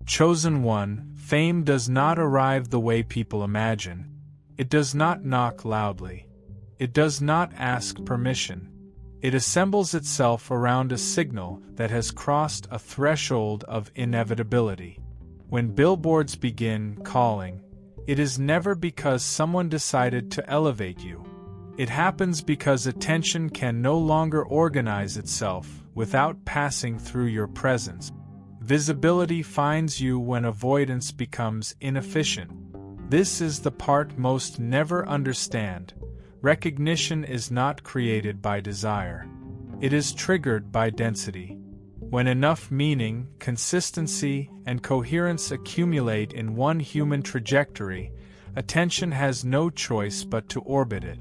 Chosen one, fame does not arrive the way people imagine. It does not knock loudly. It does not ask permission. It assembles itself around a signal that has crossed a threshold of inevitability. When billboards begin calling, it is never because someone decided to elevate you. It happens because attention can no longer organize itself without passing through your presence. Visibility finds you when avoidance becomes inefficient. This is the part most never understand. Recognition is not created by desire. It is triggered by density. When enough meaning, consistency, and coherence accumulate in one human trajectory, attention has no choice but to orbit it.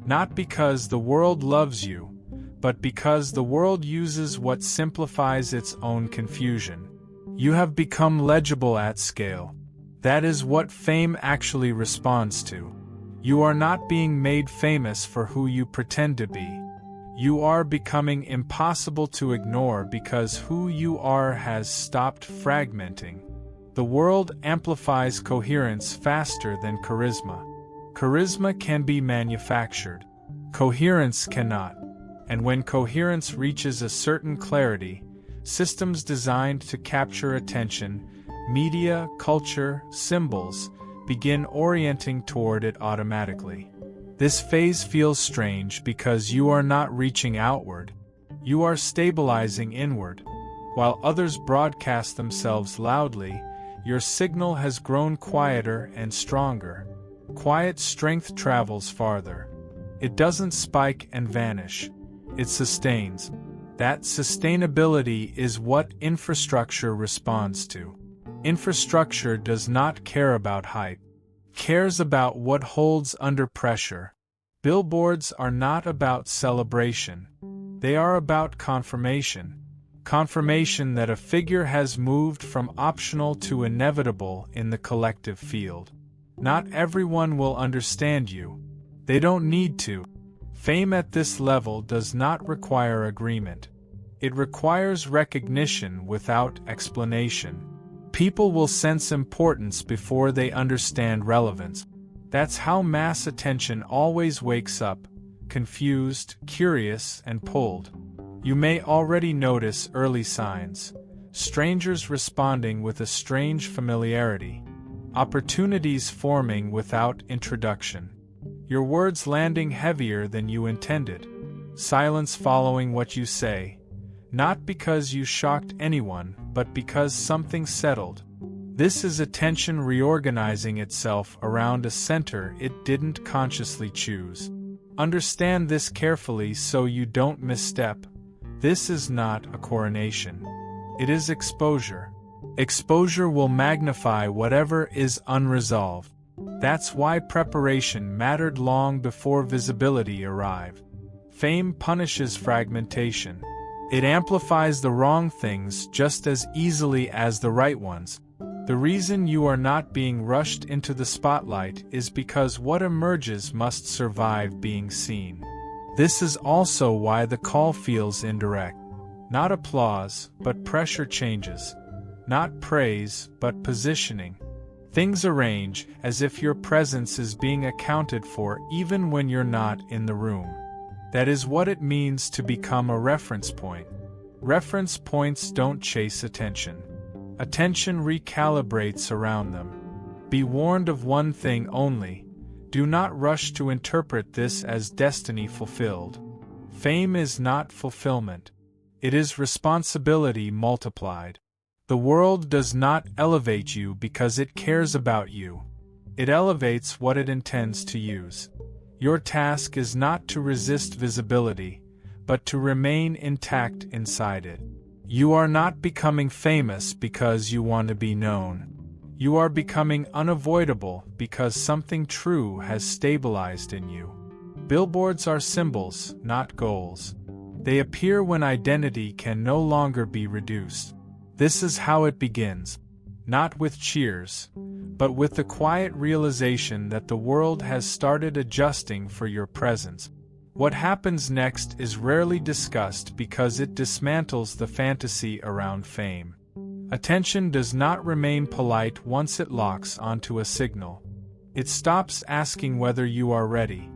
Not because the world loves you, but because the world uses what simplifies its own confusion. You have become legible at scale. That is what fame actually responds to. You are not being made famous for who you pretend to be. You are becoming impossible to ignore because who you are has stopped fragmenting. The world amplifies coherence faster than charisma. Charisma can be manufactured. Coherence cannot. And when coherence reaches a certain clarity, systems designed to capture attention, media, culture, symbols, begin orienting toward it automatically. This phase feels strange because you are not reaching outward. You are stabilizing inward. While others broadcast themselves loudly, your signal has grown quieter and stronger. Quiet strength travels farther. It doesn't spike and vanish. It sustains. That sustainability is what infrastructure responds to. Infrastructure does not care about hype. Cares about what holds under pressure. Billboards are not about celebration. They are about confirmation. Confirmation that a figure has moved from optional to inevitable in the collective field. Not everyone will understand you. They don't need to. Fame at this level does not require agreement. It requires recognition without explanation. People will sense importance before they understand relevance. That's how mass attention always wakes up, confused, curious, and pulled. You may already notice early signs. Strangers responding with a strange familiarity. Opportunities forming without introduction. Your words landing heavier than you intended. Silence following what you say. Not because you shocked anyone, but because something settled. This is attention reorganizing itself around a center it didn't consciously choose. Understand this carefully so you don't misstep. This is not a coronation. It is exposure. Exposure will magnify whatever is unresolved. That's why preparation mattered long before visibility arrived. Fame punishes fragmentation. It amplifies the wrong things just as easily as the right ones. The reason you are not being rushed into the spotlight is because what emerges must survive being seen. This is also why the call feels indirect. Not applause, but pressure changes. Not praise, but positioning. Things arrange as if your presence is being accounted for even when you're not in the room. That is what it means to become a reference point. Reference points don't chase attention. Attention recalibrates around them. Be warned of one thing only. Do not rush to interpret this as destiny fulfilled. Fame is not fulfillment. It is responsibility multiplied. The world does not elevate you because it cares about you. It elevates what it intends to use. Your task is not to resist visibility, but to remain intact inside it. You are not becoming famous because you want to be known. You are becoming unavoidable because something true has stabilized in you. Billboards are symbols, not goals. They appear when identity can no longer be reduced. This is how it begins. Not with cheers, but with the quiet realization that the world has started adjusting for your presence. What happens next is rarely discussed because it dismantles the fantasy around fame. Attention does not remain polite once it locks onto a signal. It stops asking whether you are ready.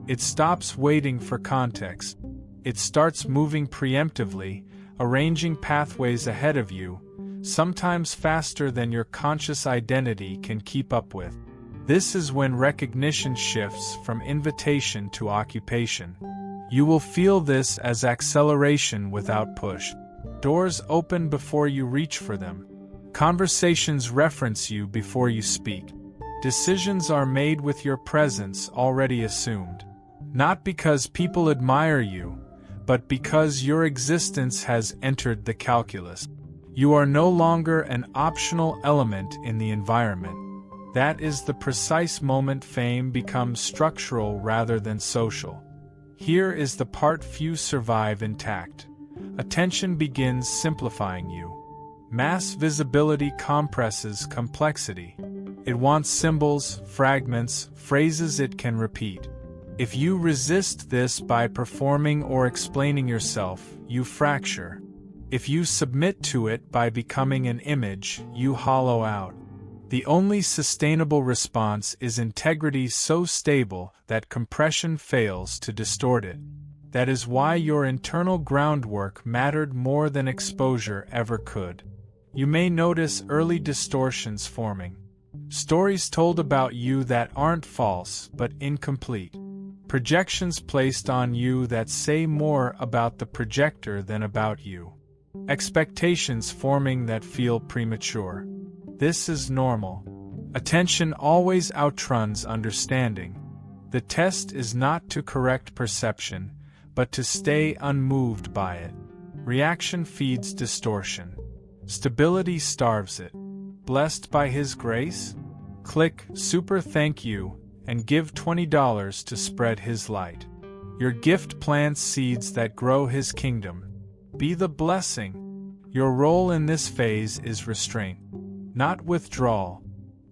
It stops waiting for context. It starts moving preemptively, arranging pathways ahead of you, sometimes faster than your conscious identity can keep up with. This is when recognition shifts from invitation to occupation. You will feel this as acceleration without push. Doors open before you reach for them. Conversations reference you before you speak. Decisions are made with your presence already assumed. Not because people admire you, but because your existence has entered the calculus. You are no longer an optional element in the environment. That is the precise moment fame becomes structural rather than social. Here is the part few survive intact. Attention begins simplifying you. Mass visibility compresses complexity. It wants symbols, fragments, phrases it can repeat. If you resist this by performing or explaining yourself, you fracture. If you submit to it by becoming an image, you hollow out. The only sustainable response is integrity so stable that compression fails to distort it. That is why your internal groundwork mattered more than exposure ever could. You may notice early distortions forming. Stories told about you that aren't false but incomplete. Projections placed on you that say more about the projector than about you. Expectations forming that feel premature. This is normal. Attention always outruns understanding. The test is not to correct perception, but to stay unmoved by it. Reaction feeds distortion. Stability starves it. Blessed by His grace? Click Super Thank You and give $20 to spread His light. Your gift plants seeds that grow His kingdom. Be the blessing. Your role in this phase is restraint. Not withdrawal,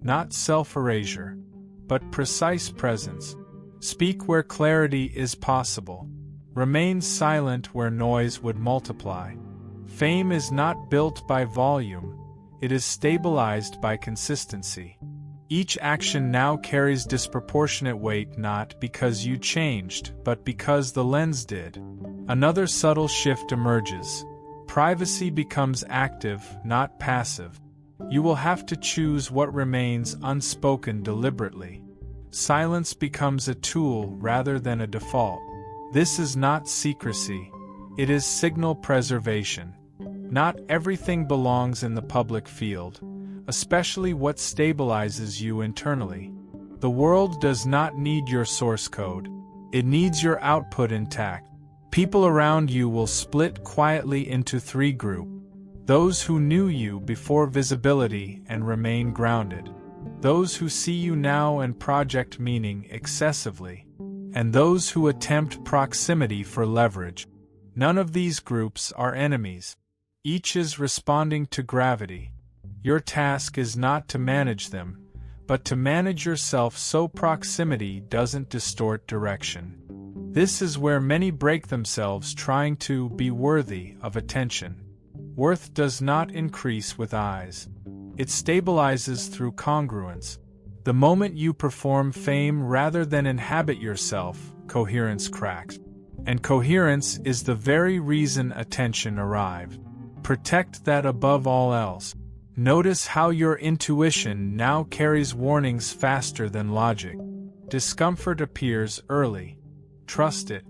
not self-erasure, but precise presence. Speak where clarity is possible. Remain silent where noise would multiply. Fame is not built by volume, it is stabilized by consistency. Each action now carries disproportionate weight not because you changed, but because the lens did. Another subtle shift emerges. Privacy becomes active, not passive. You will have to choose what remains unspoken deliberately. Silence becomes a tool rather than a default. This is not secrecy. It is signal preservation. Not everything belongs in the public field, especially what stabilizes you internally. The world does not need your source code. It needs your output intact. People around you will split quietly into three groups. Those who knew you before visibility and remain grounded. Those who see you now and project meaning excessively. And those who attempt proximity for leverage. None of these groups are enemies. Each is responding to gravity. Your task is not to manage them, but to manage yourself so proximity doesn't distort direction. This is where many break themselves trying to be worthy of attention. Worth does not increase with eyes. It stabilizes through congruence. The moment you perform fame rather than inhabit yourself, coherence cracks. And coherence is the very reason attention arrived. Protect that above all else. Notice how your intuition now carries warnings faster than logic. Discomfort appears early. Trust it.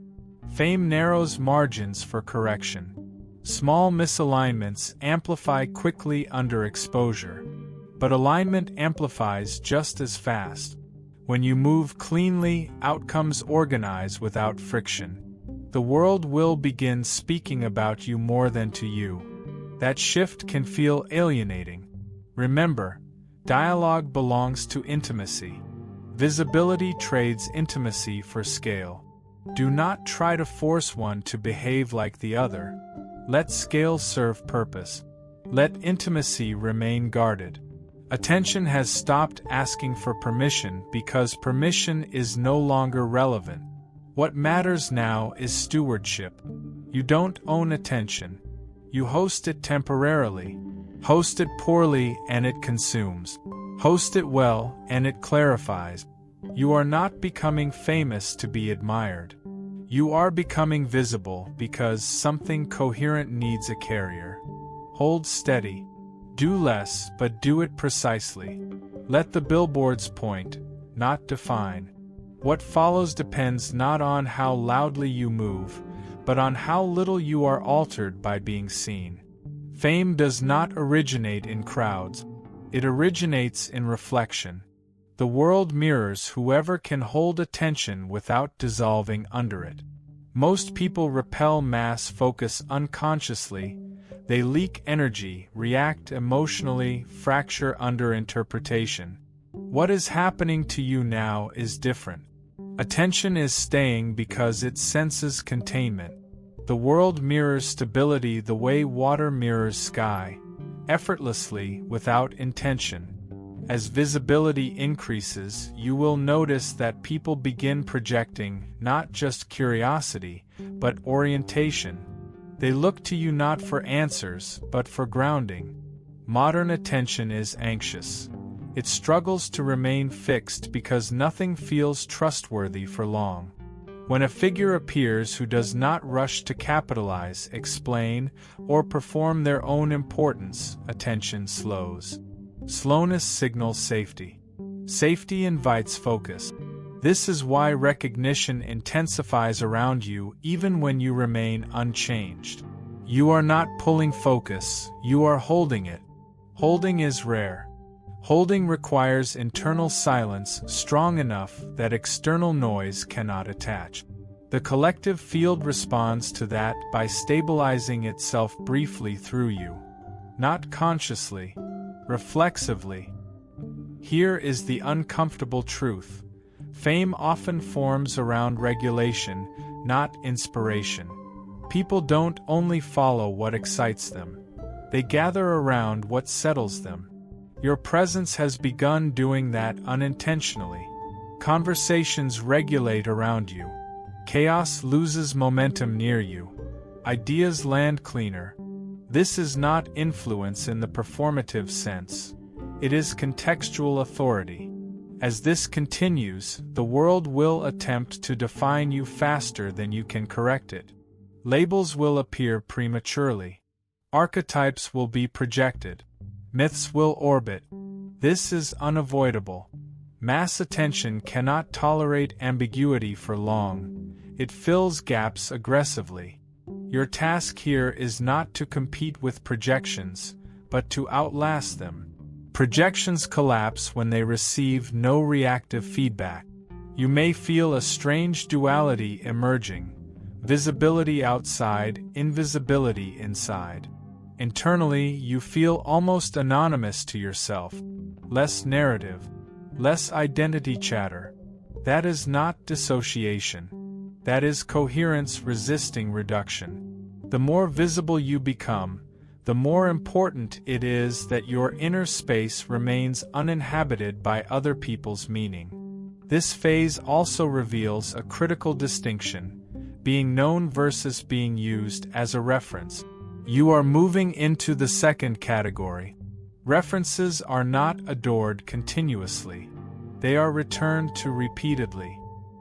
Fame narrows margins for correction. Small misalignments amplify quickly under exposure. But alignment amplifies just as fast. When you move cleanly, outcomes organize without friction. The world will begin speaking about you more than to you. That shift can feel alienating. Remember, dialogue belongs to intimacy. Visibility trades intimacy for scale. Do not try to force one to behave like the other. Let scale serve purpose. Let intimacy remain guarded. Attention has stopped asking for permission because permission is no longer relevant. What matters now is stewardship. You don't own attention. You host it temporarily, Host it poorly and it consumes. Host it well and it clarifies. You are not becoming famous to be admired. You are becoming visible because something coherent needs a carrier. Hold steady. Do less, but do it precisely. Let the billboards point, not define. What follows depends not on how loudly you move, but on how little you are altered by being seen. Fame does not originate in crowds. It originates in reflection. The world mirrors whoever can hold attention without dissolving under it. Most people repel mass focus unconsciously. They leak energy, react emotionally, fracture under interpretation. What is happening to you now is different. Attention is staying because it senses containment. The world mirrors stability the way water mirrors sky, effortlessly, without intention. As visibility increases, you will notice that people begin projecting not just curiosity, but orientation. They look to you not for answers, but for grounding. Modern attention is anxious. It struggles to remain fixed because nothing feels trustworthy for long. When a figure appears who does not rush to capitalize, explain, or perform their own importance, attention slows. Slowness signals safety. Safety invites focus. This is why recognition intensifies around you even when you remain unchanged. You are not pulling focus, you are holding it. Holding is rare. Holding requires internal silence strong enough that external noise cannot attach. The collective field responds to that by stabilizing itself briefly through you. Not consciously, reflexively. Here is the uncomfortable truth. Fame often forms around regulation, not inspiration. People don't only follow what excites them. They gather around what settles them. Your presence has begun doing that unintentionally. Conversations regulate around you. Chaos loses momentum near you. Ideas land cleaner. This is not influence in the performative sense. It is contextual authority. As this continues, the world will attempt to define you faster than you can correct it. Labels will appear prematurely. Archetypes will be projected. Myths will orbit. This is unavoidable. Mass attention cannot tolerate ambiguity for long. It fills gaps aggressively. Your task here is not to compete with projections, but to outlast them. Projections collapse when they receive no reactive feedback. You may feel a strange duality emerging: visibility outside, invisibility inside. Internally, you feel almost anonymous to yourself. Less narrative, less identity chatter. That is not dissociation. That is coherence resisting reduction. The more visible you become, the more important it is that your inner space remains uninhabited by other people's meaning. This phase also reveals a critical distinction: being known versus being used as a reference. You are moving into the second category. References are not adored continuously. They are returned to repeatedly.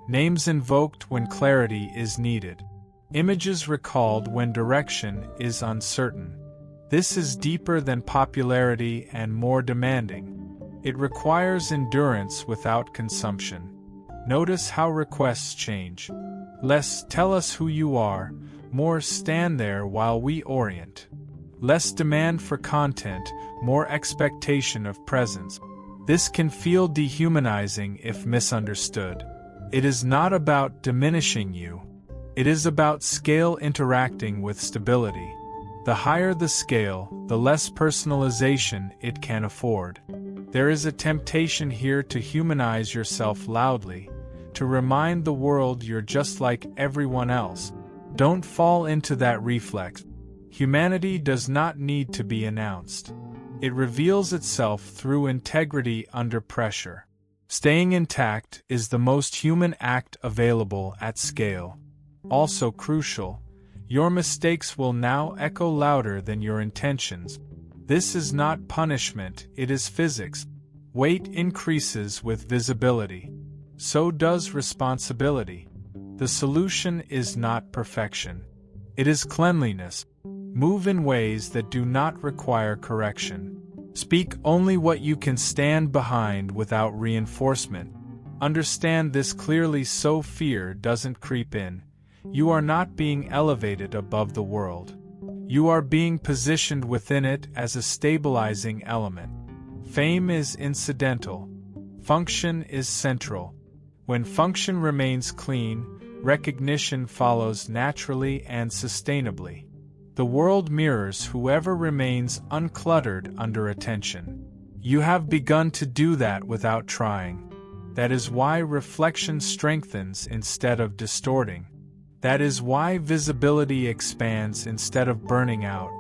Names invoked when clarity is needed. Images recalled when direction is uncertain. This is deeper than popularity and more demanding. It requires endurance without consumption. Notice how requests change. Less "tell us who you are," more "stand there while we orient." Less demand for content, more expectation of presence. This can feel dehumanizing if misunderstood. It is not about diminishing you. It is about scale interacting with stability. The higher the scale, the less personalization it can afford. There is a temptation here to humanize yourself loudly, to remind the world you're just like everyone else. Don't fall into that reflex. Humanity does not need to be announced. It reveals itself through integrity under pressure. Staying intact is the most human act available at scale. Also crucial, your mistakes will now echo louder than your intentions. This is not punishment, it is physics. Weight increases with visibility. So does responsibility. The solution is not perfection. It is cleanliness. Move in ways that do not require correction. Speak only what you can stand behind without reinforcement. Understand this clearly so fear doesn't creep in. You are not being elevated above the world. You are being positioned within it as a stabilizing element. Fame is incidental. Function is central. When function remains clean, recognition follows naturally and sustainably. The world mirrors whoever remains uncluttered under attention. You have begun to do that without trying. That is why reflection strengthens instead of distorting. That is why visibility expands instead of burning out.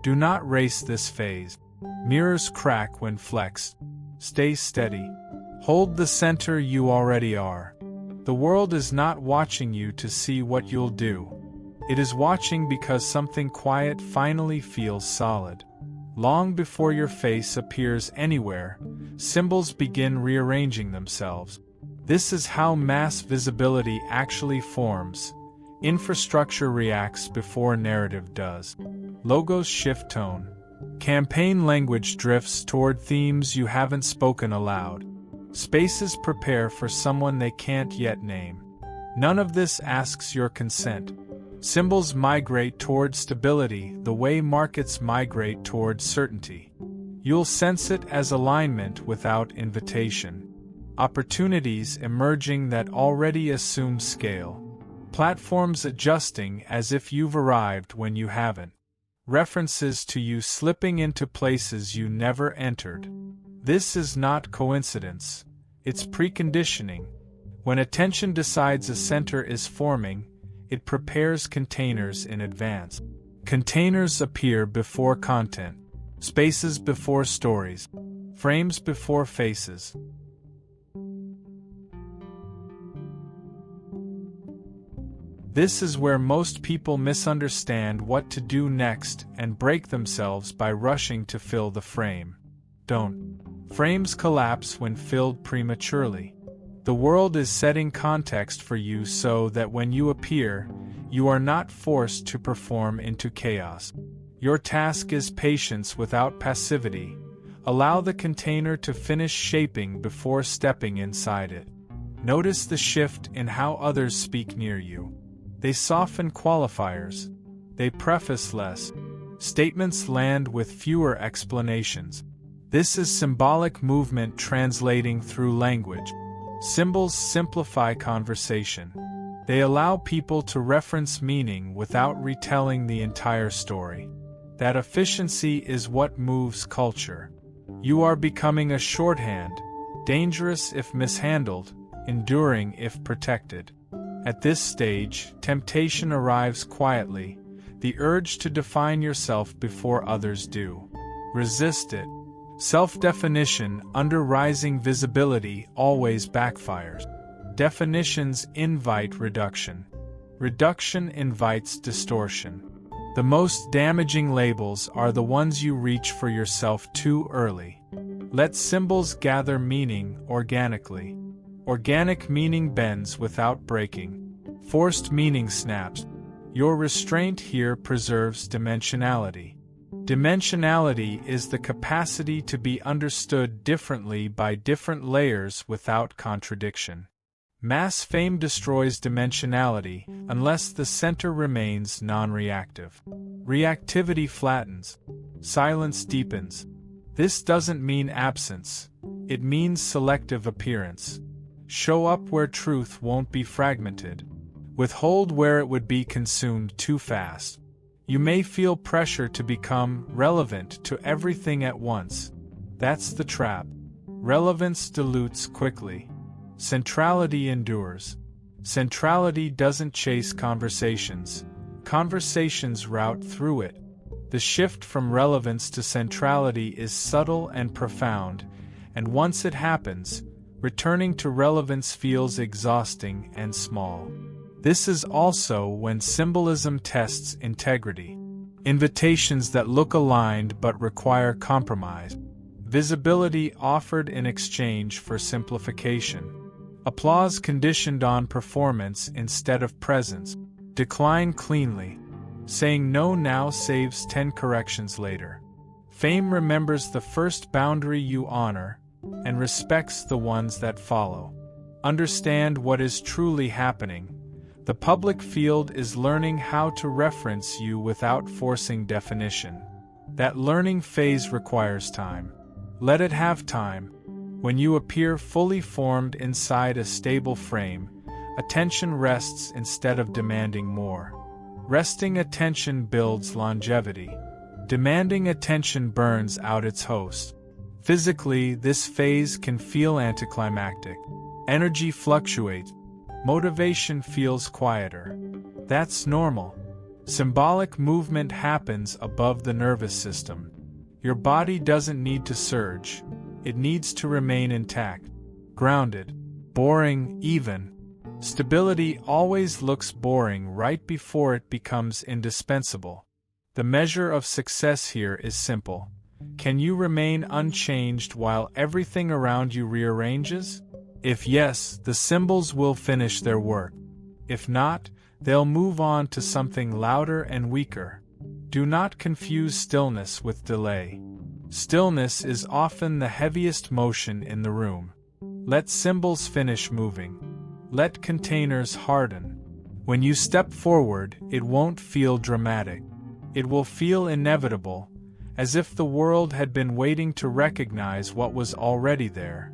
Do not race this phase. Mirrors crack when flexed. Stay steady. Hold the center you already are. The world is not watching you to see what you'll do. It is watching because something quiet finally feels solid. Long before your face appears anywhere, symbols begin rearranging themselves. This is how mass visibility actually forms. Infrastructure reacts before narrative does. Logos shift tone. Campaign language drifts toward themes you haven't spoken aloud. Spaces prepare for someone they can't yet name. None of this asks your consent. Symbols migrate toward stability the way markets migrate toward certainty. You'll sense it as alignment without invitation. Opportunities emerging that already assume scale. Platforms adjusting as if you've arrived when you haven't. References to you slipping into places you never entered. This is not coincidence. It's preconditioning. When attention decides a center is forming, it prepares containers in advance. Containers appear before content. Spaces before stories. Frames before faces. This is where most people misunderstand what to do next and break themselves by rushing to fill the frame. Don't. Frames collapse when filled prematurely. The world is setting context for you so that when you appear, you are not forced to perform into chaos. Your task is patience without passivity. Allow the container to finish shaping before stepping inside it. Notice the shift in how others speak near you. They soften qualifiers. They preface less. Statements land with fewer explanations. This is symbolic movement translating through language. Symbols simplify conversation. They allow people to reference meaning without retelling the entire story. That efficiency is what moves culture. You are becoming a shorthand, dangerous if mishandled, enduring if protected. At this stage, temptation arrives quietly, the urge to define yourself before others do. Resist it. Self-definition under rising visibility always backfires. Definitions invite reduction. Reduction invites distortion. The most damaging labels are the ones you reach for yourself too early. Let symbols gather meaning organically. Organic meaning bends without breaking. Forced meaning snaps. Your restraint here preserves dimensionality. Dimensionality is the capacity to be understood differently by different layers without contradiction. Mass fame destroys dimensionality unless the center remains non-reactive. Reactivity flattens. Silence deepens. This doesn't mean absence. It means selective appearance. Show up where truth won't be fragmented. Withhold where it would be consumed too fast. You may feel pressure to become relevant to everything at once. That's the trap. Relevance dilutes quickly. Centrality endures. Centrality doesn't chase conversations. Conversations route through it. The shift from relevance to centrality is subtle and profound, and once it happens, returning to relevance feels exhausting and small. This is also when symbolism tests integrity. invitations that look aligned but require compromise, visibility offered in exchange for simplification, applause conditioned on performance instead of presence, decline cleanly, saying no now saves 10 corrections later. Fame remembers the first boundary you honor and respects the ones that follow. Understand what is truly happening. The public field is learning how to reference you without forcing definition. That learning phase requires time. Let it have time. When you appear fully formed inside a stable frame, attention rests instead of demanding more. Resting attention builds longevity. Demanding attention burns out its host. Physically, this phase can feel anticlimactic. Energy fluctuates. Motivation feels quieter. That's normal. Symbolic movement happens above the nervous system. Your body doesn't need to surge. It needs to remain intact, grounded, boring, even. Stability always looks boring right before it becomes indispensable. The measure of success here is simple. Can you remain unchanged while everything around you rearranges? If yes, the symbols will finish their work. If not, they'll move on to something louder and weaker. Do not confuse stillness with delay. Stillness is often the heaviest motion in the room. Let symbols finish moving. Let containers harden. When you step forward, it won't feel dramatic. It will feel inevitable, as if the world had been waiting to recognize what was already there.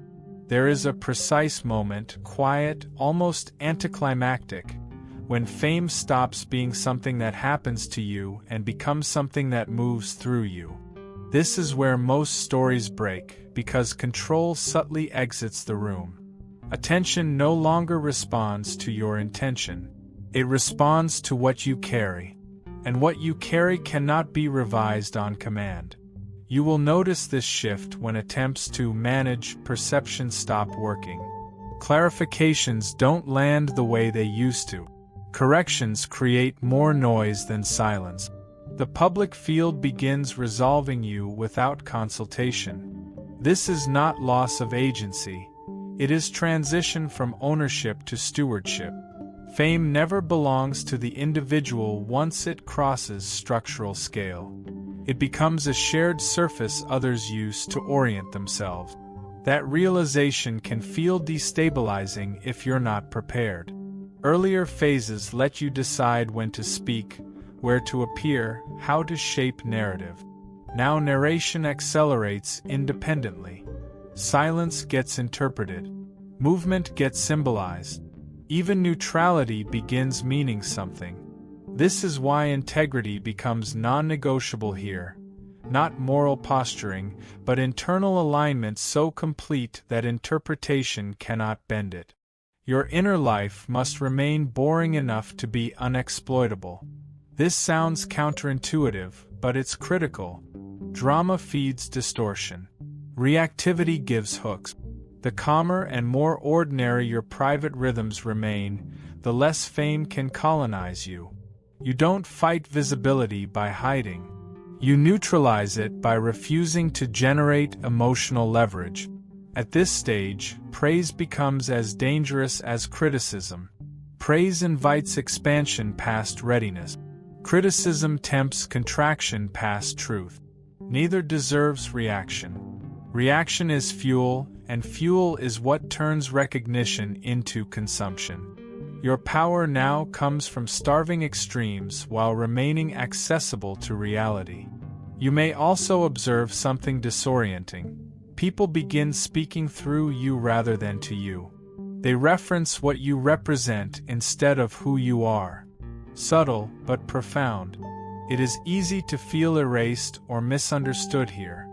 There is a precise moment, quiet, almost anticlimactic, when fame stops being something that happens to you and becomes something that moves through you. This is where most stories break, because control subtly exits the room. Attention no longer responds to your intention. It responds to what you carry. And what you carry cannot be revised on command. You will notice this shift when attempts to manage perception stop working. Clarifications don't land the way they used to. Corrections create more noise than silence. The public field begins resolving you without consultation. This is not loss of agency. It is transition from ownership to stewardship. Fame never belongs to the individual once it crosses structural scale. It becomes a shared surface others use to orient themselves. That realization can feel destabilizing if you're not prepared. Earlier phases let you decide when to speak, where to appear, how to shape narrative. Now narration accelerates independently. Silence gets interpreted. Movement gets symbolized. Even neutrality begins meaning something. This is why integrity becomes non-negotiable here. Not moral posturing, but internal alignment so complete that interpretation cannot bend it. Your inner life must remain boring enough to be unexploitable. This sounds counterintuitive, but it's critical. Drama feeds distortion. Reactivity gives hooks. The calmer and more ordinary your private rhythms remain, the less fame can colonize you. You don't fight visibility by hiding. You neutralize it by refusing to generate emotional leverage. At this stage, praise becomes as dangerous as criticism. Praise invites expansion past readiness. Criticism tempts contraction past truth. Neither deserves reaction. Reaction is fuel, and fuel is what turns recognition into consumption. Your power now comes from starving extremes while remaining accessible to reality. You may also observe something disorienting. People begin speaking through you rather than to you. They reference what you represent instead of who you are. Subtle but profound. It is easy to feel erased or misunderstood here.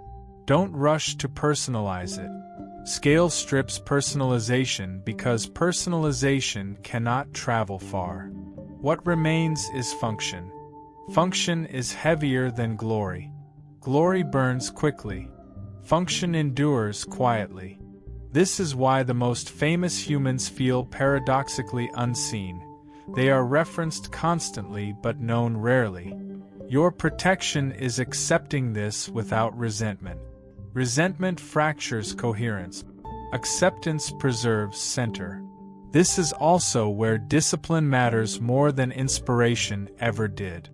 Don't rush to personalize it. Scale strips personalization because personalization cannot travel far. What remains is function. Function is heavier than glory. Glory burns quickly. Function endures quietly. This is why the most famous humans feel paradoxically unseen. They are referenced constantly but known rarely. Your protection is accepting this without resentment. Resentment fractures coherence. Acceptance preserves center. This is also where discipline matters more than inspiration ever did.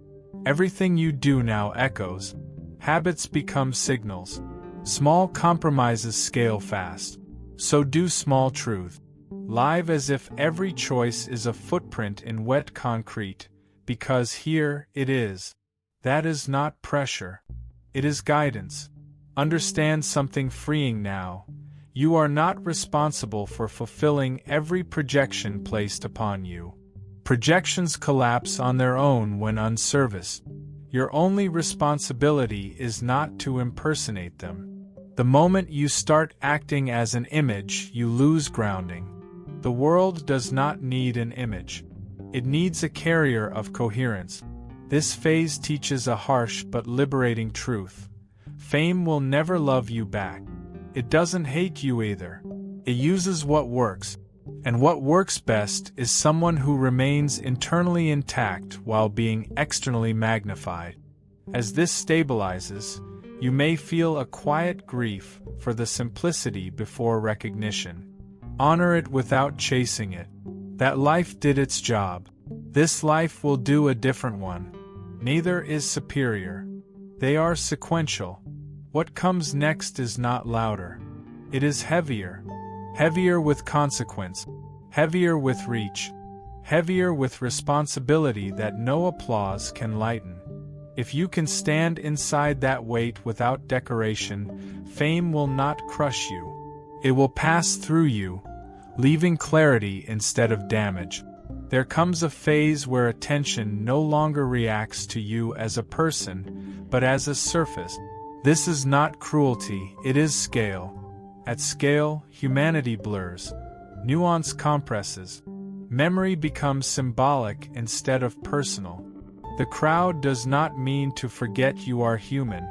Everything you do now echoes. Habits become signals. Small compromises scale fast. So do small truth. Live as if every choice is a footprint in wet concrete, because here it is. That is not pressure. It is guidance. Understand something freeing now. You are not responsible for fulfilling every projection placed upon you. Projections collapse on their own when unserviced. Your only responsibility is not to impersonate them. The moment you start acting as an image, you lose grounding. The world does not need an image. It needs a carrier of coherence. This phase teaches a harsh but liberating truth. Fame will never love you back. It doesn't hate you either. It uses what works. And what works best is someone who remains internally intact while being externally magnified. As this stabilizes, you may feel a quiet grief for the simplicity before recognition. Honor it without chasing it. That life did its job. This life will do a different one. Neither is superior. They are sequential. What comes next is not louder. It is heavier. Heavier with consequence. Heavier with reach. Heavier with responsibility that no applause can lighten. If you can stand inside that weight without decoration, fame will not crush you. It will pass through you, leaving clarity instead of damage. There comes a phase where attention no longer reacts to you as a person, but as a surface. This is not cruelty, it is scale. At scale, humanity blurs. Nuance compresses. Memory becomes symbolic instead of personal. The crowd does not mean to forget you are human.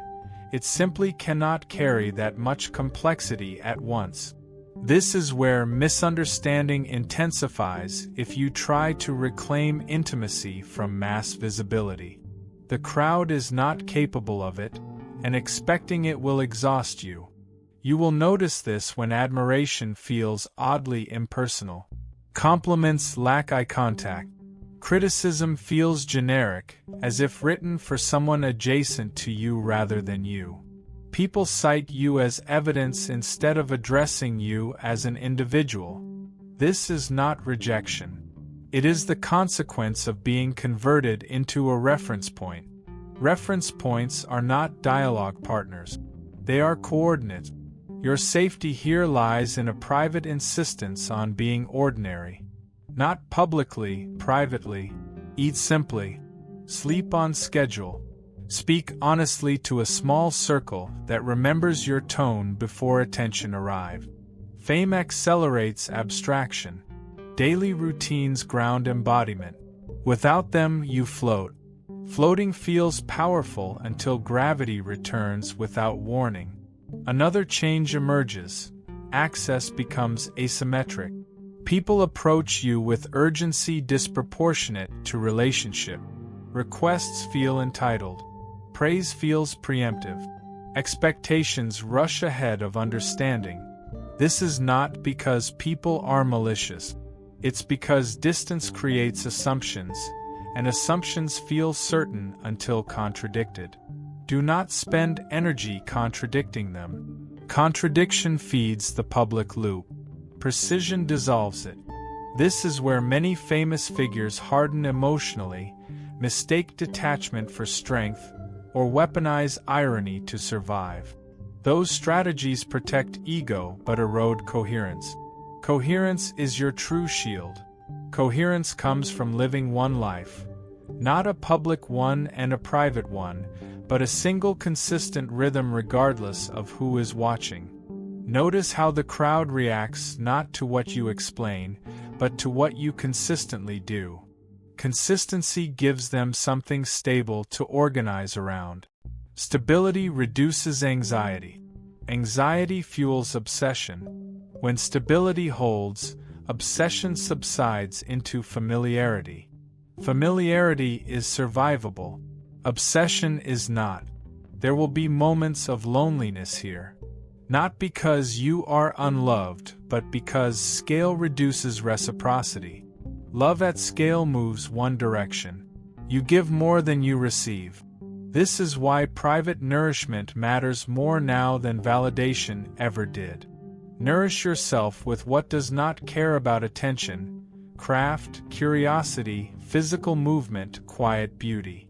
It simply cannot carry that much complexity at once. This is where misunderstanding intensifies if you try to reclaim intimacy from mass visibility. The crowd is not capable of it, and expecting it will exhaust you. You will notice this when admiration feels oddly impersonal. Compliments lack eye contact. Criticism feels generic, as if written for someone adjacent to you rather than you. People cite you as evidence instead of addressing you as an individual. This is not rejection. It is the consequence of being converted into a reference point. Reference points are not dialogue partners. They are coordinates. Your safety here lies in a private insistence on being ordinary. Not publicly, privately. Eat simply. Sleep on schedule. Speak honestly to a small circle that remembers your tone before attention arrives. Fame accelerates abstraction. Daily routines ground embodiment. Without them, you float. Floating feels powerful until gravity returns without warning. Another change emerges. Access becomes asymmetric. People approach you with urgency disproportionate to relationship. Requests feel entitled. Praise feels preemptive. Expectations rush ahead of understanding. This is not because people are malicious. It's because distance creates assumptions, and assumptions feel certain until contradicted. Do not spend energy contradicting them. Contradiction feeds the public loop. Precision dissolves it. This is where many famous figures harden emotionally, mistake detachment for strength, or weaponize irony to survive. Those strategies protect ego but erode coherence. Coherence is your true shield. Coherence comes from living one life. Not a public one and a private one, but a single consistent rhythm regardless of who is watching. Notice how the crowd reacts not to what you explain, but to what you consistently do. Consistency gives them something stable to organize around. Stability reduces anxiety. Anxiety fuels obsession. When stability holds, obsession subsides into familiarity. Familiarity is survivable. Obsession is not. There will be moments of loneliness here. Not because you are unloved, but because scale reduces reciprocity. Love at scale moves one direction. You give more than you receive. This is why private nourishment matters more now than validation ever did. Nourish yourself with what does not care about attention, craft, curiosity, physical movement, quiet beauty.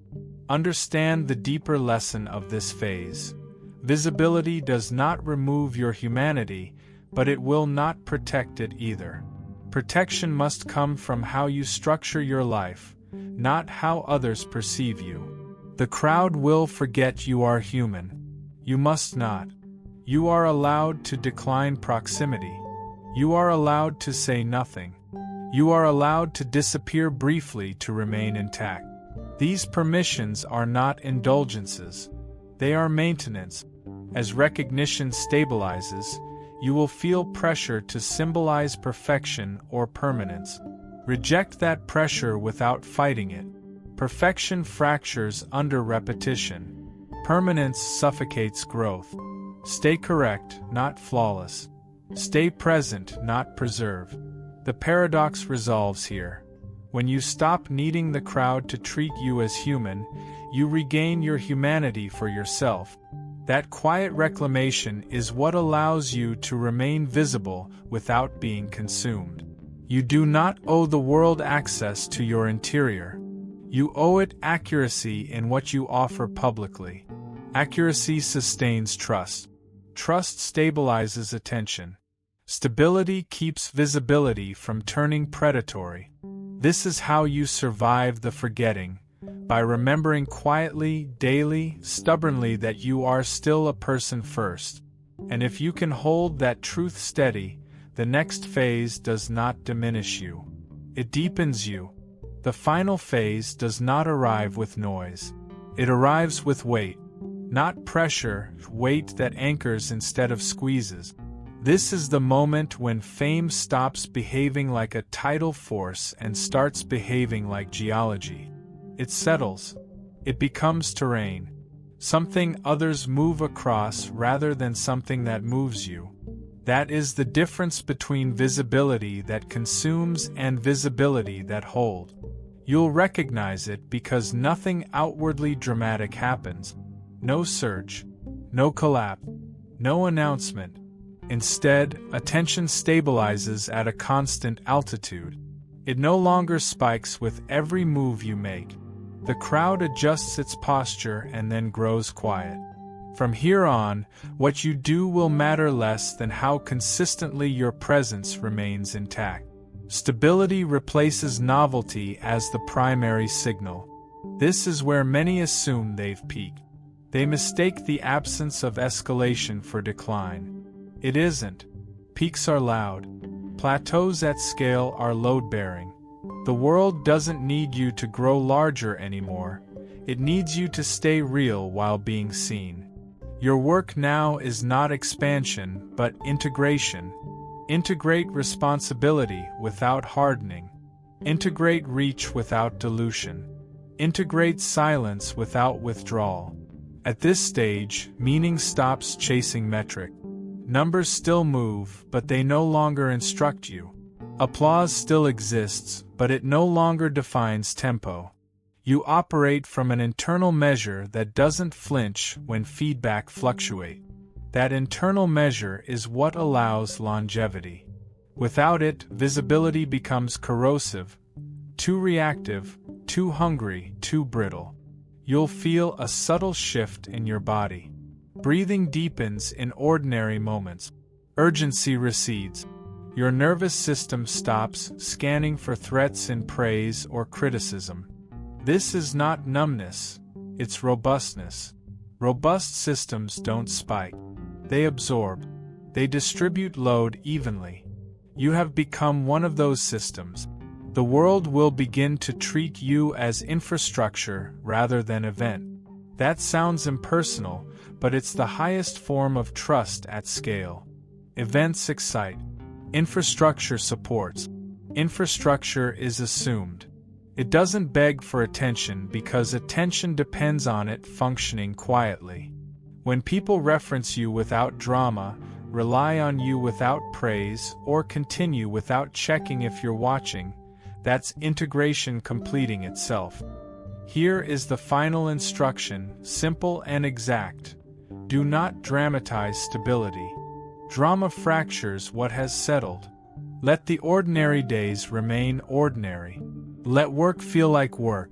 Understand the deeper lesson of this phase. Visibility does not remove your humanity, but it will not protect it either. Protection must come from how you structure your life, not how others perceive you. The crowd will forget you are human. You must not. You are allowed to decline proximity. You are allowed to say nothing. You are allowed to disappear briefly to remain intact. These permissions are not indulgences. They are maintenance. As recognition stabilizes, you will feel pressure to symbolize perfection or permanence. Reject that pressure without fighting it. Perfection fractures under repetition. Permanence suffocates growth. Stay correct, not flawless. Stay present, not preserve. The paradox resolves here. When you stop needing the crowd to treat you as human, you regain your humanity for yourself. That quiet reclamation is what allows you to remain visible without being consumed. You do not owe the world access to your interior. You owe it accuracy in what you offer publicly. Accuracy sustains trust. Trust stabilizes attention. Stability keeps visibility from turning predatory. This is how you survive the forgetting, by remembering quietly, daily, stubbornly that you are still a person first. And if you can hold that truth steady, the next phase does not diminish you. It deepens you. The final phase does not arrive with noise. It arrives with weight. Not pressure, weight that anchors instead of squeezes. This is the moment when fame stops behaving like a tidal force and starts behaving like geology. It settles. It becomes terrain. Something others move across rather than something that moves you. That is the difference between visibility that consumes and visibility that holds. You'll recognize it because nothing outwardly dramatic happens. No surge. No collapse. No announcement. Instead, attention stabilizes at a constant altitude. It no longer spikes with every move you make. The crowd adjusts its posture and then grows quiet. From here on, what you do will matter less than how consistently your presence remains intact. Stability replaces novelty as the primary signal. This is where many assume they've peaked. They mistake the absence of escalation for decline. It isn't. Peaks are loud. Plateaus at scale are load-bearing. The world doesn't need you to grow larger anymore. It needs you to stay real while being seen. Your work now is not expansion, but integration. Integrate responsibility without hardening. Integrate reach without dilution. Integrate silence without withdrawal. At this stage, meaning stops chasing metric. Numbers still move, but they no longer instruct you. Applause still exists, but it no longer defines tempo. You operate from an internal measure that doesn't flinch when feedback fluctuates. That internal measure is what allows longevity. Without it, visibility becomes corrosive, too reactive, too hungry, too brittle. You'll feel a subtle shift in your body. Breathing deepens in ordinary moments. Urgency recedes. Your nervous system stops scanning for threats in praise or criticism. This is not numbness, it's robustness. Robust systems don't spike. They absorb. They distribute load evenly. You have become one of those systems. The world will begin to treat you as infrastructure rather than event. That sounds impersonal, but it's the highest form of trust at scale. Events excite. Infrastructure supports. Infrastructure is assumed. It doesn't beg for attention because attention depends on it functioning quietly. When people reference you without drama, rely on you without praise, or continue without checking if you're watching, that's integration completing itself. Here is the final instruction, simple and exact. Do not dramatize stability. Drama fractures what has settled. Let the ordinary days remain ordinary. Let work feel like work.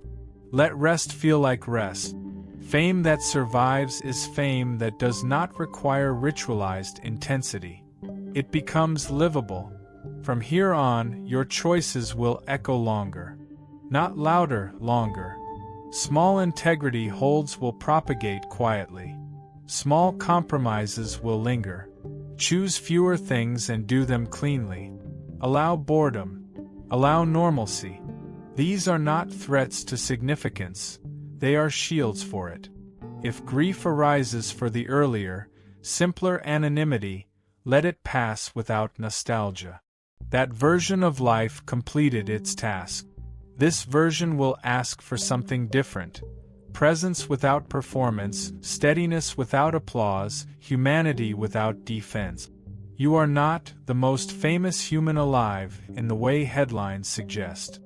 Let rest feel like rest. Fame that survives is fame that does not require ritualized intensity. It becomes livable. From here on, your choices will echo longer. Not louder, longer. Small integrity holds will propagate quietly. Small compromises will linger. Choose fewer things and do them cleanly. Allow boredom. Allow normalcy. These are not threats to significance, they are shields for it. If grief arises for the earlier, simpler anonymity, let it pass without nostalgia. That version of life completed its task. This version will ask for something different. Presence without performance, steadiness without applause, humanity without defense. You are not the most famous human alive in the way headlines suggest.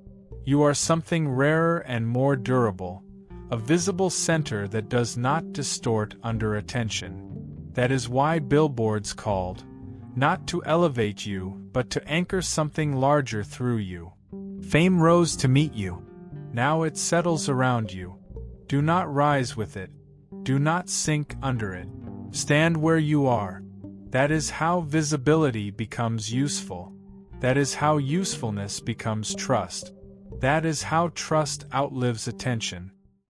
You are something rarer and more durable, a visible center that does not distort under attention. That is why billboards called, not to elevate you, but to anchor something larger through you. Fame rose to meet you. Now it settles around you. Do not rise with it. Do not sink under it. Stand where you are. That is how visibility becomes useful. That is how usefulness becomes trust. That is how trust outlives attention.